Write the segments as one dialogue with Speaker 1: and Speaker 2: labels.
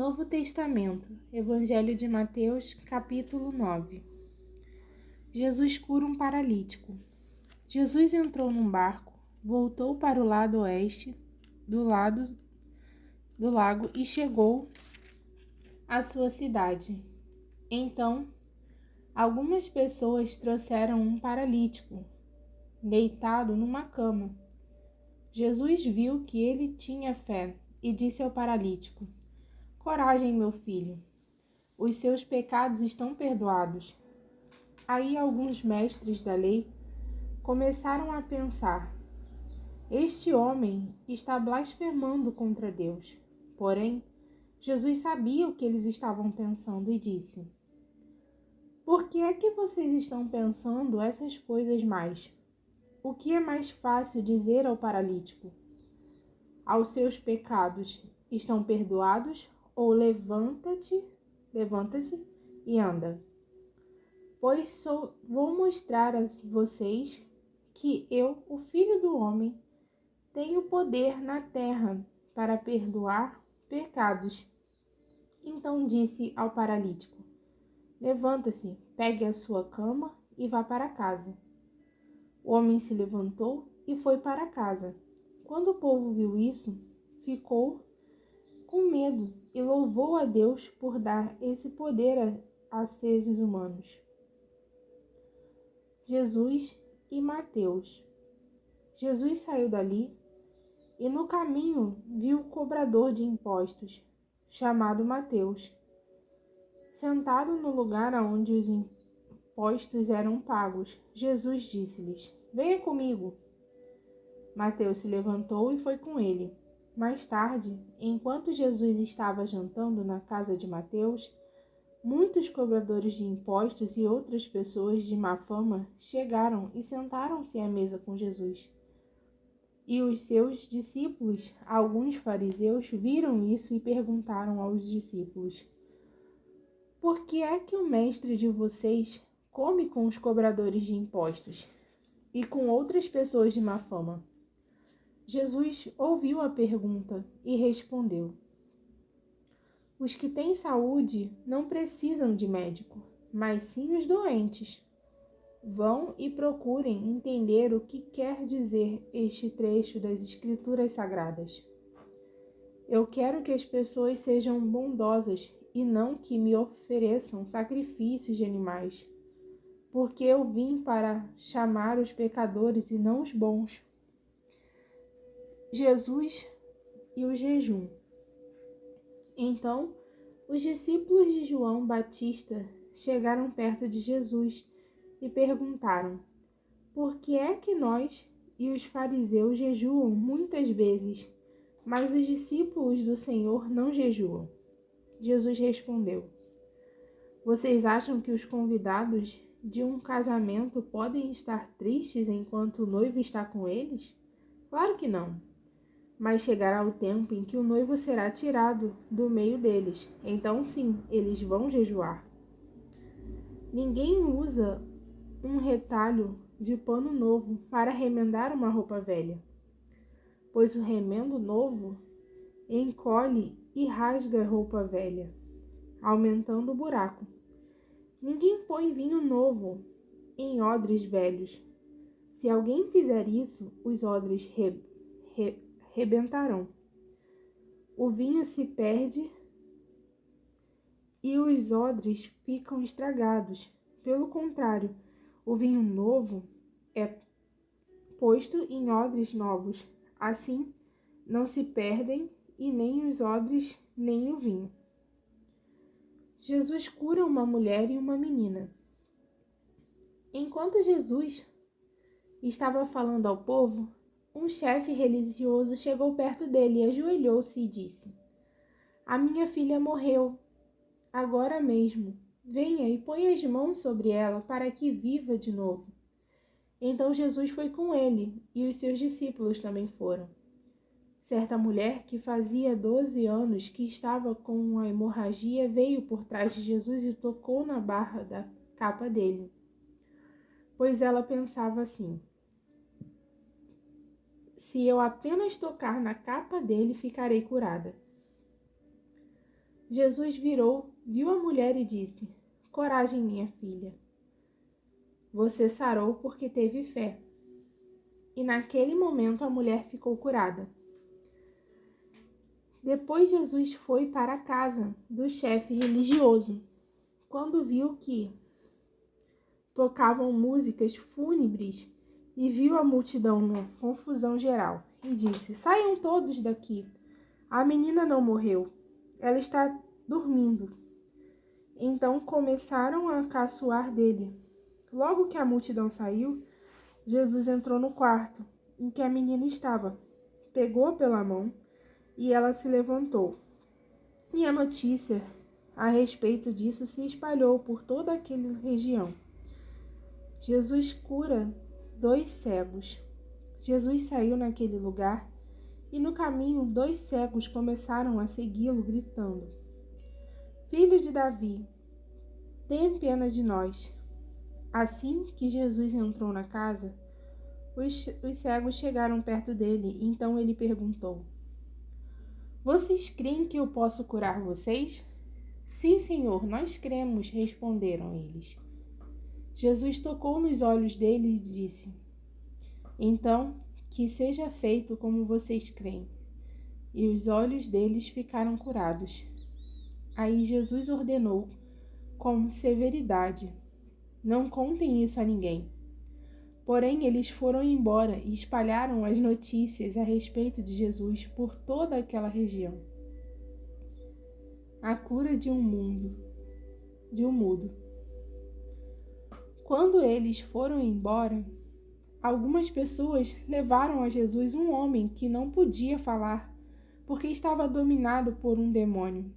Speaker 1: Novo Testamento, Evangelho de Mateus, capítulo 9. Jesus cura um paralítico. Jesus entrou num barco, voltou para o lado oeste do lago e chegou à sua cidade. Então, algumas pessoas trouxeram um paralítico, deitado numa cama. Jesus viu que ele tinha fé e disse ao paralítico: "Coragem, meu filho, os seus pecados estão perdoados." Aí alguns mestres da lei começaram a pensar: este homem está blasfemando contra Deus. Porém, Jesus sabia o que eles estavam pensando e disse: "Por que é que vocês estão pensando essas coisas mais? O que é mais fácil dizer ao paralítico? Aos seus pecados estão perdoados, ou levanta-se e anda? Pois vou mostrar a vocês que eu, o Filho do Homem, tenho poder na terra para perdoar pecados." Então disse ao paralítico: "Levanta-se, pegue a sua cama e vá para casa." O homem se levantou e foi para casa. Quando o povo viu isso, ficou com medo e louvou a Deus por dar esse poder a seres humanos. Jesus e Mateus. Jesus saiu dali e no caminho viu o cobrador de impostos, chamado Mateus, sentado no lugar onde os impostos eram pagos. Jesus disse-lhes: "Venha comigo." Mateus se levantou e foi com ele. Mais tarde, enquanto Jesus estava jantando na casa de Mateus, muitos cobradores de impostos e outras pessoas de má fama chegaram e sentaram-se à mesa com Jesus. E os seus discípulos, alguns fariseus, viram isso e perguntaram aos discípulos: "Por que é que o mestre de vocês come com os cobradores de impostos e com outras pessoas de má fama?" Jesus ouviu a pergunta e respondeu: "Os que têm saúde não precisam de médico, mas sim os doentes. Vão e procurem entender o que quer dizer este trecho das Escrituras Sagradas. Eu quero que as pessoas sejam bondosas e não que me ofereçam sacrifícios de animais, porque eu vim para chamar os pecadores e não os bons." Jesus e o jejum. Então, os discípulos de João Batista chegaram perto de Jesus e perguntaram: "Por que é que nós e os fariseus jejuam muitas vezes, mas os discípulos do Senhor não jejuam?" Jesus respondeu: "Vocês acham que os convidados de um casamento podem estar tristes enquanto o noivo está com eles? Claro que não. Mas chegará o tempo em que o noivo será tirado do meio deles. Então sim, eles vão jejuar. Ninguém usa um retalho de pano novo para remendar uma roupa velha, pois o remendo novo encolhe e rasga a roupa velha, aumentando o buraco. Ninguém põe vinho novo em odres velhos. Se alguém fizer isso, os odres rebentarão. O vinho se perde e os odres ficam estragados. Pelo contrário, o vinho novo é posto em odres novos. Assim, não se perdem e nem os odres nem o vinho." Jesus cura uma mulher e uma menina. Enquanto Jesus estava falando ao povo, um chefe religioso chegou perto dele, ajoelhou-se e disse: "A minha filha morreu agora mesmo. Venha e ponha as mãos sobre ela para que viva de novo." Então Jesus foi com ele e os seus discípulos também foram. Certa mulher que fazia 12 anos que estava com uma hemorragia veio por trás de Jesus e tocou na barra da capa dele, pois ela pensava assim: "Se eu apenas tocar na capa dele, ficarei curada." Jesus virou, viu a mulher e disse: Coragem, minha filha. Você sarou porque teve fé. E naquele momento a mulher ficou curada. Depois Jesus foi para a casa do chefe religioso. Quando viu que tocavam músicas fúnebres e viu a multidão numa confusão geral, e disse: Saiam todos daqui. A menina não morreu, ela está dormindo. Então começaram a caçoar dele. Logo que a multidão saiu, Jesus entrou no quarto em que a menina estava, pegou-a pela mão e ela se levantou. E a notícia a respeito disso se espalhou por toda aquela região. Jesus cura 2 cegos. Jesus saiu naquele lugar e no caminho 2 cegos começaram a segui-lo, gritando: Filho de Davi, tenha pena de nós. Assim que Jesus entrou na casa, os cegos chegaram perto dele. Então ele perguntou: Vocês creem que eu posso curar vocês? Sim, Senhor, nós cremos, responderam eles. Jesus tocou nos olhos deles e disse: Então, que seja feito como vocês creem. E os olhos deles ficaram curados. Aí Jesus ordenou com severidade: Não contem isso a ninguém. Porém, eles foram embora e espalharam as notícias a respeito de Jesus por toda aquela região. A cura de um mudo. Quando eles foram embora, algumas pessoas levaram a Jesus um homem que não podia falar, porque estava dominado por um demônio.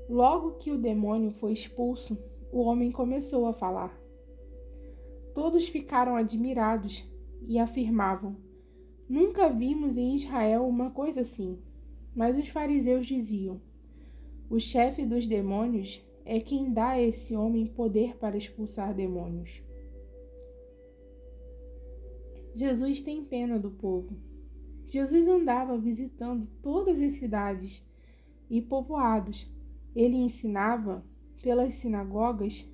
Speaker 1: Logo que o demônio foi expulso, o homem começou a falar. Todos ficaram admirados e afirmavam: Nunca vimos em Israel uma coisa assim. Mas os fariseus diziam: O chefe dos demônios é quem dá a esse homem poder para expulsar demônios. Jesus tem pena do povo. Jesus andava visitando todas as cidades e povoados. Ele ensinava pelas sinagogas,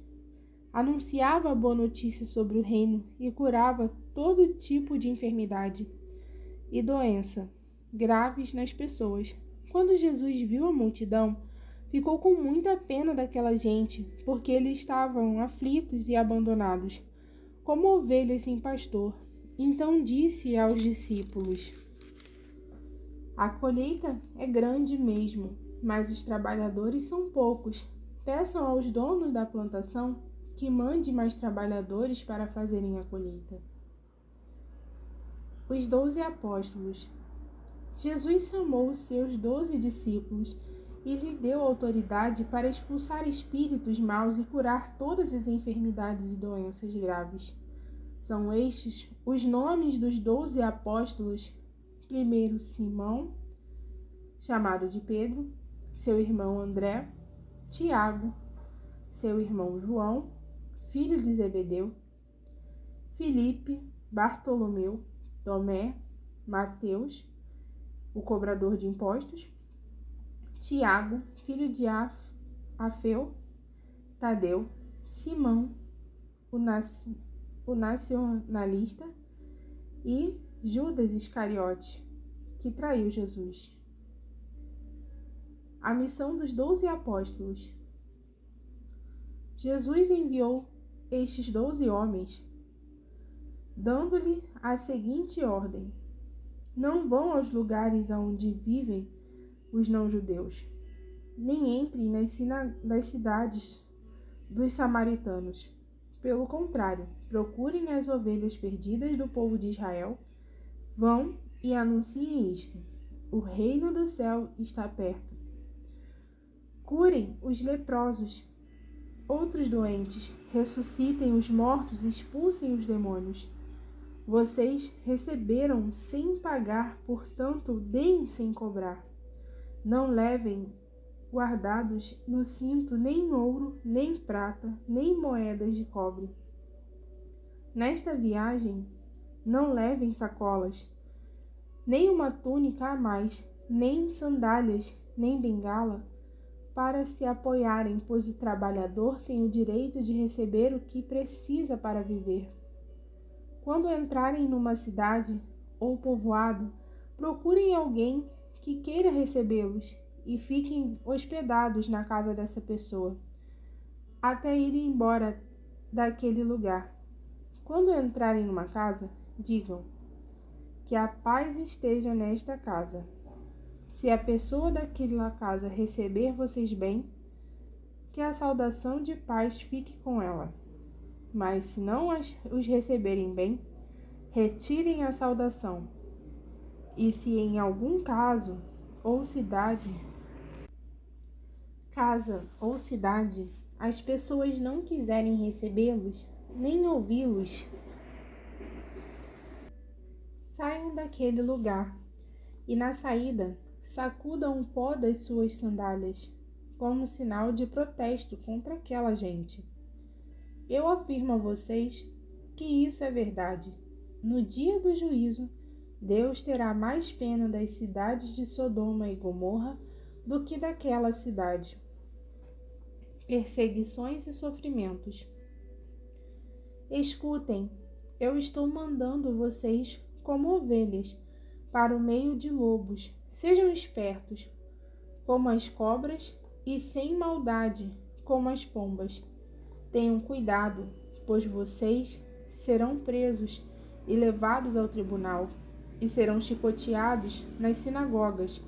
Speaker 1: anunciava a boa notícia sobre o reino e curava todo tipo de enfermidade e doença graves nas pessoas. Quando Jesus viu a multidão, ficou com muita pena daquela gente, porque eles estavam aflitos e abandonados, como ovelhas sem pastor. Então disse aos discípulos: A colheita é grande mesmo, mas os trabalhadores são poucos. Peçam aos donos da plantação que mande mais trabalhadores para fazerem a colheita. Os 12 apóstolos. Jesus chamou os seus 12 discípulos e lhe deu autoridade para expulsar espíritos maus e curar todas as enfermidades e doenças graves. São estes os nomes dos 12 apóstolos. Primeiro, Simão, chamado de Pedro, seu irmão André, Tiago, seu irmão João, filho de Zebedeu, Filipe, Bartolomeu, Tomé, Mateus, o cobrador de impostos, Tiago, filho de Afeu, Tadeu, Simão, o nacionalista, e Judas Iscariote, que traiu Jesus. A missão dos 12 apóstolos. Jesus enviou estes 12 homens, dando-lhe a seguinte ordem: Não vão aos lugares onde vivem os não-judeus, nem entrem nas cidades dos samaritanos. Pelo contrário, procurem as ovelhas perdidas do povo de Israel. Vão e anunciem isto: o reino do céu está perto. Curem os leprosos, outros doentes, ressuscitem os mortos e expulsem os demônios. Vocês receberam sem pagar, portanto, deem sem cobrar. Não levem guardados no cinto nem ouro, nem prata, nem moedas de cobre. Nesta viagem, não levem sacolas, nem uma túnica a mais, nem sandálias, nem bengala, para se apoiarem, pois o trabalhador tem o direito de receber o que precisa para viver. Quando entrarem numa cidade ou povoado, procurem alguém que queira recebê-los e fiquem hospedados na casa dessa pessoa, até irem embora daquele lugar. Quando entrarem numa casa, digam que a paz esteja nesta casa. Se a pessoa daquela casa receber vocês bem, que a saudação de paz fique com ela. Mas se não os receberem bem, retirem a saudação. E se em algum caso ou casa ou cidade, as pessoas não quiserem recebê-los, nem ouvi-los, saiam daquele lugar e na saída sacudam o pó das suas sandálias, como sinal de protesto contra aquela gente. Eu afirmo a vocês que isso é verdade. No dia do juízo, Deus terá mais pena das cidades de Sodoma e Gomorra do que daquela cidade. Perseguições e sofrimentos. Escutem, eu estou mandando vocês como ovelhas para o meio de lobos. Sejam espertos, como as cobras, e sem maldade, como as pombas. Tenham cuidado, pois vocês serão presos e levados ao tribunal, e serão chicoteados nas sinagogas,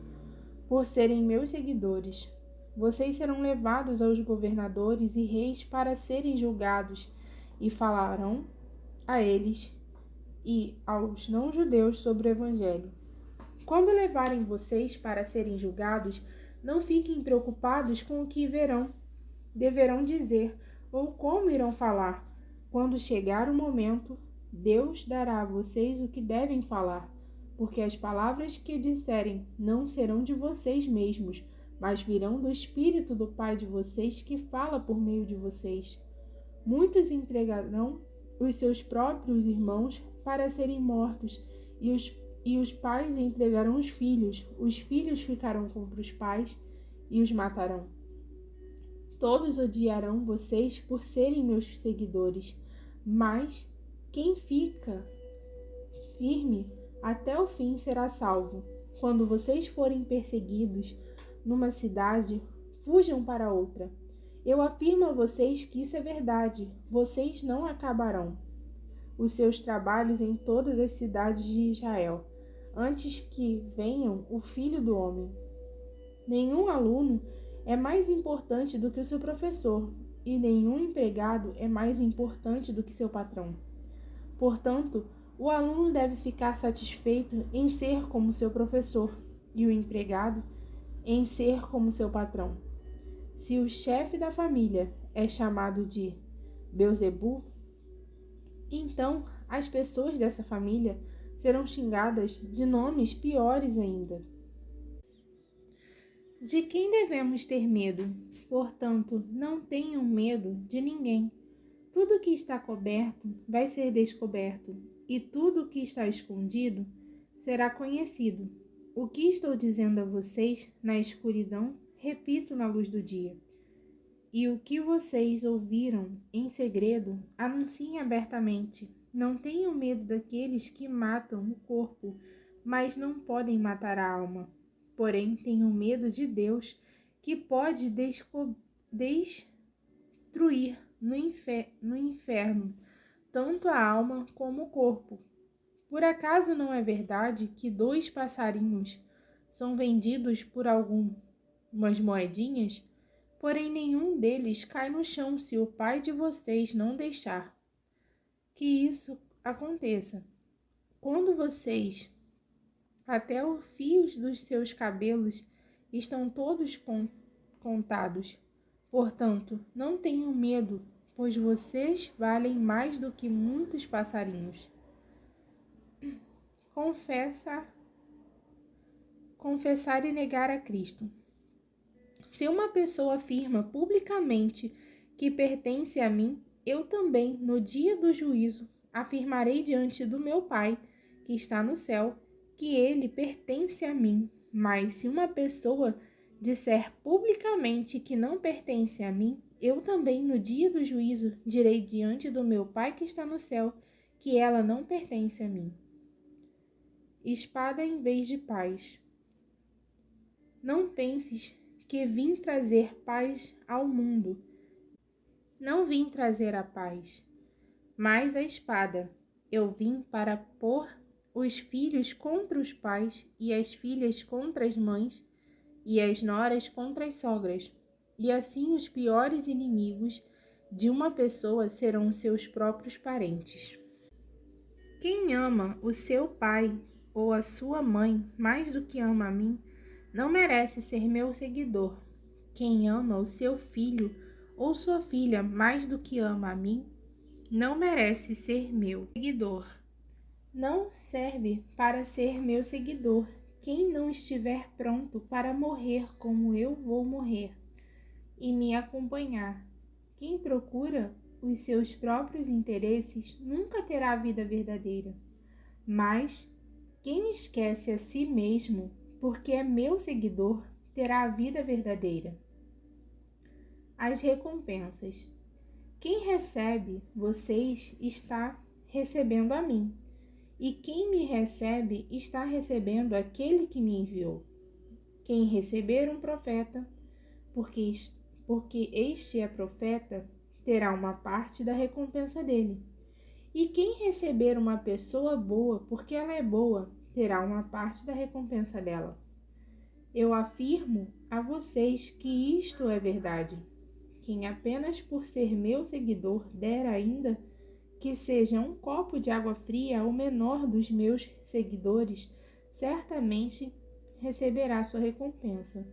Speaker 1: por serem meus seguidores. Vocês serão levados aos governadores e reis para serem julgados, e falarão a eles e aos não-judeus sobre o Evangelho. Quando levarem vocês para serem julgados, não fiquem preocupados com o que deverão dizer ou como irão falar. Quando chegar o momento, Deus dará a vocês o que devem falar, porque as palavras que disserem não serão de vocês mesmos, mas virão do Espírito do Pai de vocês que fala por meio de vocês. Muitos entregarão os seus próprios irmãos para serem mortos, e os pais entregarão os filhos ficarão contra os pais e os matarão. Todos odiarão vocês por serem meus seguidores, mas quem fica firme até o fim será salvo. Quando vocês forem perseguidos numa cidade, fujam para outra. Eu afirmo a vocês que isso é verdade. Vocês não acabarão os seus trabalhos em todas as cidades de Israel, antes que venham o Filho do Homem. Nenhum aluno é mais importante do que o seu professor, e nenhum empregado é mais importante do que seu patrão. Portanto, o aluno deve ficar satisfeito em ser como seu professor, e o empregado em ser como seu patrão. Se o chefe da família é chamado de Beelzebu, então as pessoas dessa família serão xingadas de nomes piores ainda. De quem devemos ter medo? Portanto, não tenham medo de ninguém. Tudo que está coberto vai ser descoberto, e tudo que está escondido será conhecido. O que estou dizendo a vocês na escuridão, repito na luz do dia. E o que vocês ouviram em segredo, anunciem abertamente. Não tenham medo daqueles que matam o corpo, mas não podem matar a alma. Porém, tenham medo de Deus, que pode destruir no inferno tanto a alma como o corpo. Por acaso não é verdade que 2 passarinhos são vendidos por algumas moedinhas? Porém, nenhum deles cai no chão se o Pai de vocês não deixar que isso aconteça. Quando vocês, até os fios dos seus cabelos, estão todos contados. Portanto, não tenham medo, pois vocês valem mais do que muitos passarinhos. Confessar e negar a Cristo. Se uma pessoa afirma publicamente que pertence a mim, eu também, no dia do juízo, afirmarei diante do meu Pai, que está no céu, que ele pertence a mim. Mas se uma pessoa disser publicamente que não pertence a mim, eu também, no dia do juízo, direi diante do meu Pai que está no céu, que ela não pertence a mim. Espada em vez de paz. Não penses que vim trazer paz ao mundo. Não vim trazer a paz, mas a espada. Eu vim para pôr os filhos contra os pais, e as filhas contra as mães, e as noras contra as sogras. E assim os piores inimigos de uma pessoa serão seus próprios parentes. Quem ama o seu pai ou a sua mãe mais do que ama a mim, não merece ser meu seguidor. Quem ama o seu filho ou sua filha mais do que ama a mim, não merece ser meu seguidor. Não serve para ser meu seguidor quem não estiver pronto para morrer como eu vou morrer e me acompanhar. Quem procura os seus próprios interesses nunca terá a vida verdadeira. Mas quem esquece a si mesmo, porque é meu seguidor, terá a vida verdadeira. As recompensas. Quem recebe vocês está recebendo a mim, e quem me recebe está recebendo aquele que me enviou. Quem receber um profeta, porque este é profeta, terá uma parte da recompensa dele. E quem receber uma pessoa boa, porque ela é boa, terá uma parte da recompensa dela. Eu afirmo a vocês que isto é verdade. Quem apenas por ser meu seguidor der ainda que seja um copo de água fria ao menor dos meus seguidores, certamente receberá sua recompensa.